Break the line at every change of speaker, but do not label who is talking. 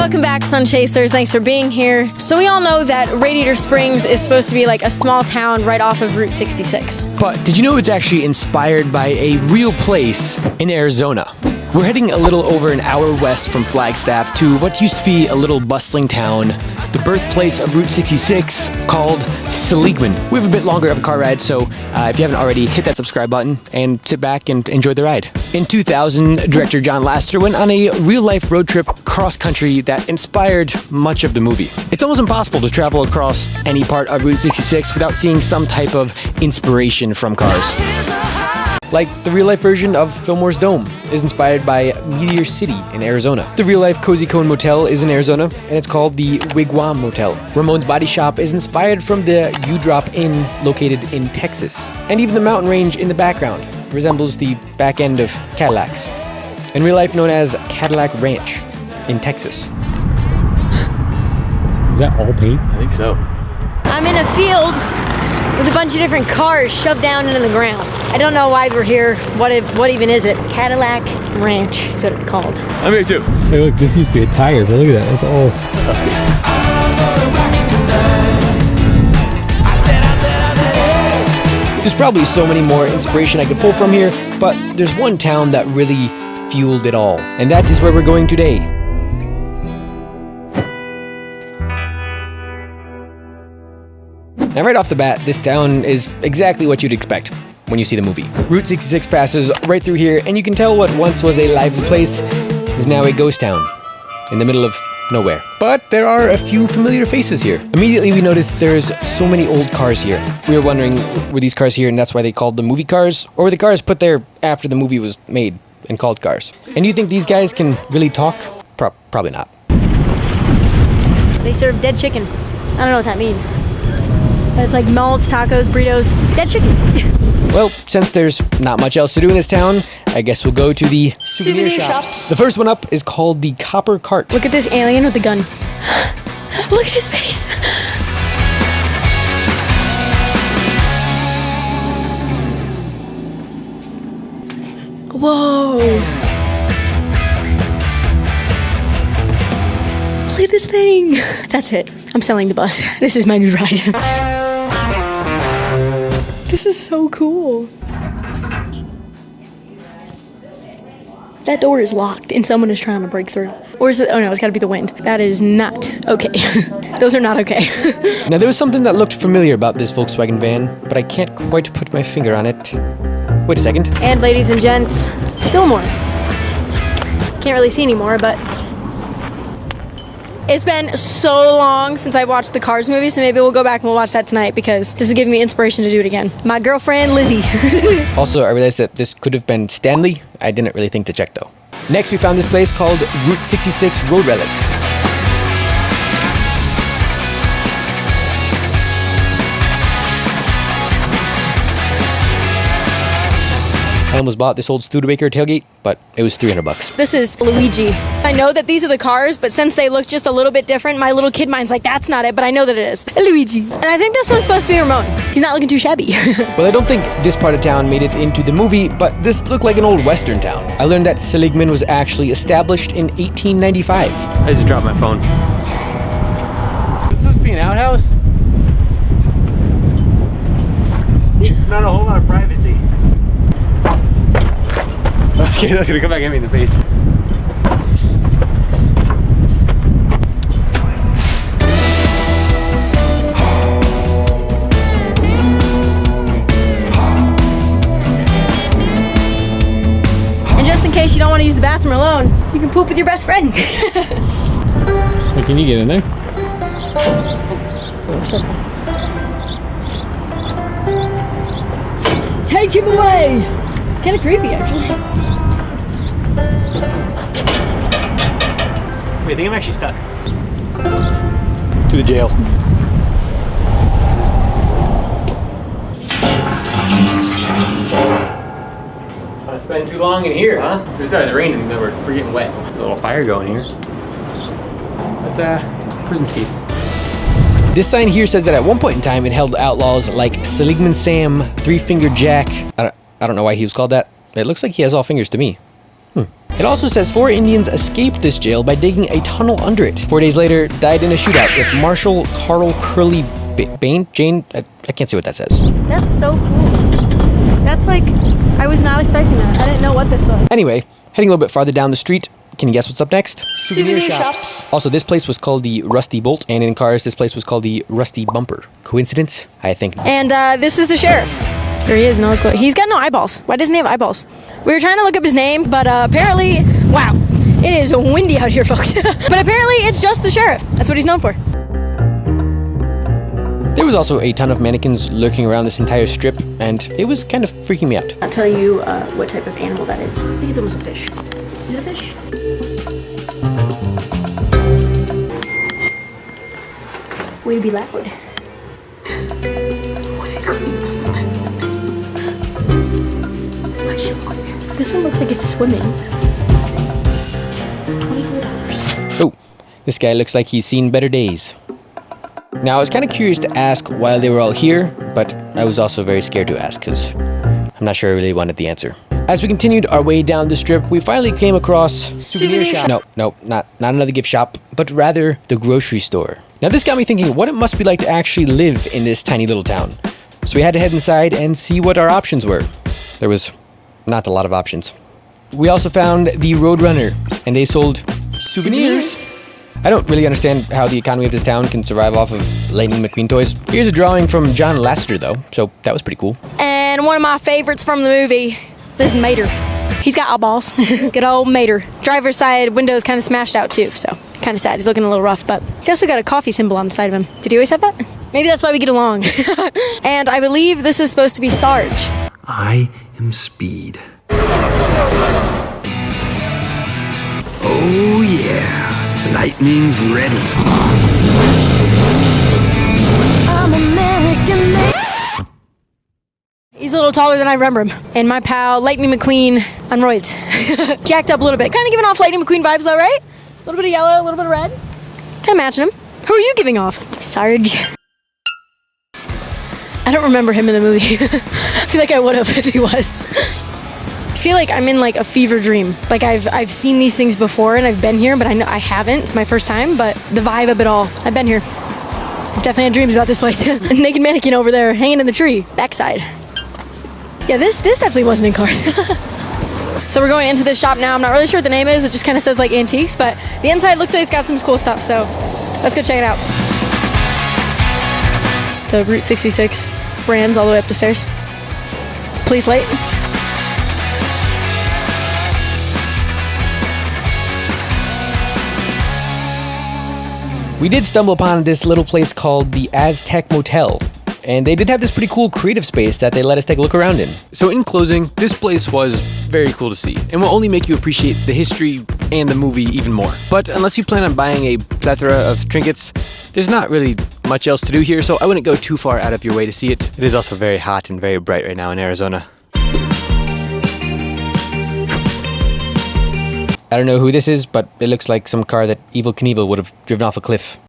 Welcome back, SunChasers. Thanks for being here. So we all know that Radiator Springs is supposed to be like a small town right off of Route 66.
But did you know it's actually inspired by a real place in Arizona? We're heading a little over an hour west from Flagstaff to what used to be a little bustling town, the birthplace of Route 66, called Seligman. We have a bit longer of a car ride, so if you haven't already, hit that subscribe button and sit back and enjoy the ride. In 2000, director John Lasseter went on a real-life road trip cross-country that inspired much of the movie. It's almost impossible to travel across any part of Route 66 without seeing some type of inspiration from cars. Like the real-life version of Fillmore's Dome is inspired by Meteor City in Arizona. The real-life Cozy Cone Motel is in Arizona, and it's called the Wigwam Motel. Ramon's Body Shop is inspired from the U-Drop Inn located in Texas. And even the mountain range in the background resembles the back end of Cadillacs, in real life known as Cadillac Ranch in Texas.
Is that all paint?
I think so.
I'm in a field with a bunch of different cars shoved down into the ground. I don't know why we're here. What even is it? Cadillac Ranch is what it's called.
I'm here too.
Hey, look, this used to be a tire, but look at that. That's all.
There's probably so many more inspiration I could pull from here, but there's one town that really fueled it all, and that is where we're going today. Now right off the bat, this town is exactly what you'd expect when you see the movie. Route 66 passes right through here, and you can tell what once was a lively place is now a ghost town in the middle of nowhere. But there are a few familiar faces here. Immediately we noticed there's so many old cars here. We were wondering, were these cars here and that's why they called them movie cars? Or were the cars put there after the movie was made and called cars? And do you think these guys can really talk? Probably not.
They serve dead chicken. I don't know what that means. But it's like malts, tacos, burritos, dead chicken.
Well, since there's not much else to do in this town, I guess we'll go to the souvenir shops. The first one up is called the Copper Cart.
Look at this alien with the gun. Look at his face. Whoa. Look at this thing. That's it. I'm selling the bus. This is my new ride. This is so cool. That door is locked and someone is trying to break through. Or is it? Oh no, it's gotta be the wind. That is not okay. Those are not okay.
Now there was something that looked familiar about this Volkswagen van, but I can't quite put my finger on it. Wait a second.
And ladies and gents, Fillmore. Can't really see anymore, but it's been so long since I watched the Cars movie, so maybe we'll go back and we'll watch that tonight because this is giving me inspiration to do it again. My girlfriend, Lizzie.
Also, I realized that this could have been Stanley. I didn't really think to check though. Next, we found this place called Route 66 Road Relics. I almost bought this old Studebaker tailgate, but it was $300.
This is Luigi. I know that these are the cars, but since they look just a little bit different, my little kid mind's like, that's not it, but I know that it is. Luigi. And I think this one's supposed to be Ramon. He's not looking too shabby.
Well, I don't think this part of town made it into the movie, but this looked like an old western town. I learned that Seligman was actually established in 1895.
I just dropped my phone. Is this supposed to be an outhouse? It's not a whole lot of privacy. Okay, that's gonna come back at me in the face.
And just in case you don't want to use the bathroom alone, you can poop with your best friend.
Hey, can you get in there?
Take him away! It's kind of creepy, actually.
Wait, I think I'm actually stuck.
To the jail.
It's been too long in here, huh? It started raining and then we're getting wet. A little fire going here. That's prison escape.
This sign here says that at one point in time it held outlaws like Seligman Sam, Three Finger Jack. I don't know why he was called that. It looks like he has all fingers to me. It also says 4 Indians escaped this jail by digging a tunnel under it. 4 days later, died in a shootout with Marshal Carl Curly Bain? Jane? I can't see what that says.
That's so cool. That's like, I was not expecting that. I didn't know what this was.
Anyway, heading a little bit farther down the street, can you guess what's up next?
Souvenir shops.
Also, this place was called the Rusty Bolt, and in cars, this place was called the Rusty Bumper. Coincidence? I think not.
And this is the sheriff. There he is in all his clothes. He's got no eyeballs. Why doesn't he have eyeballs? We were trying to look up his name, but apparently, wow, it is windy out here, folks. But apparently, it's just the sheriff. That's what he's known for.
There was also a ton of mannequins lurking around this entire strip, and it was kind of freaking me out.
I'll tell you what type of animal that is. I think it's almost a fish. Is it a fish? Way to be loud. What is going on? This one looks like it's swimming. $24.
Oh, this guy looks like he's seen better days. Now, I was kind of curious to ask why they were all here, but I was also very scared to ask because I'm not sure I really wanted the answer. As we continued our way down the strip, we finally came across
Souvenir shop.
No, not another gift shop, but rather the grocery store. Now, this got me thinking what it must be like to actually live in this tiny little town. So we had to head inside and see what our options were. There was not a lot of options. We also found the Roadrunner, and they sold souvenirs. I don't really understand how the economy of this town can survive off of Lightning McQueen toys. Here's a drawing from John Lasseter, though, so that was pretty cool.
And one of my favorites from the movie, this is Mater. He's got eyeballs. Good old Mater. Driver's side window is kind of smashed out too, so kind of sad. He's looking a little rough, but he's also got a coffee symbol on the side of him. Did he always have that? Maybe that's why we get along. And I believe this is supposed to be Sarge.
I am Speed. Oh yeah. Lightning's ready.
I'm American man. He's a little taller than I remember him. And my pal, Lightning McQueen on roids. Jacked up a little bit. Kind of giving off Lightning McQueen vibes though, right? A little bit of yellow, a little bit of red. Kind of matching him. Who are you giving off? Sarge. I don't remember him in the movie. I feel like I would have if he was. I feel like I'm in like a fever dream. Like I've seen these things before and I've been here, but I know I haven't. It's my first time, but the vibe of it all. I've been here. I've definitely had dreams about this place. A naked mannequin over there hanging in the tree. Backside. Yeah, this definitely wasn't in cars. So we're going into this shop now. I'm not really sure what the name is. It just kind of says like antiques, but the inside looks like it's got some cool stuff. So let's go check it out. The Route 66 brands all the way up the stairs. Police light.
We did stumble upon this little place called the Aztec Motel, and they did have this pretty cool creative space that they let us take a look around in. So in closing, this place was very cool to see, and will only make you appreciate the history and the movie even more. But unless you plan on buying a plethora of trinkets, there's not really much else to do here, so I wouldn't go too far out of your way to see it. It is also very hot and very bright right now in Arizona. I don't know who this is, but it looks like some car that Evel Knievel would have driven off a cliff.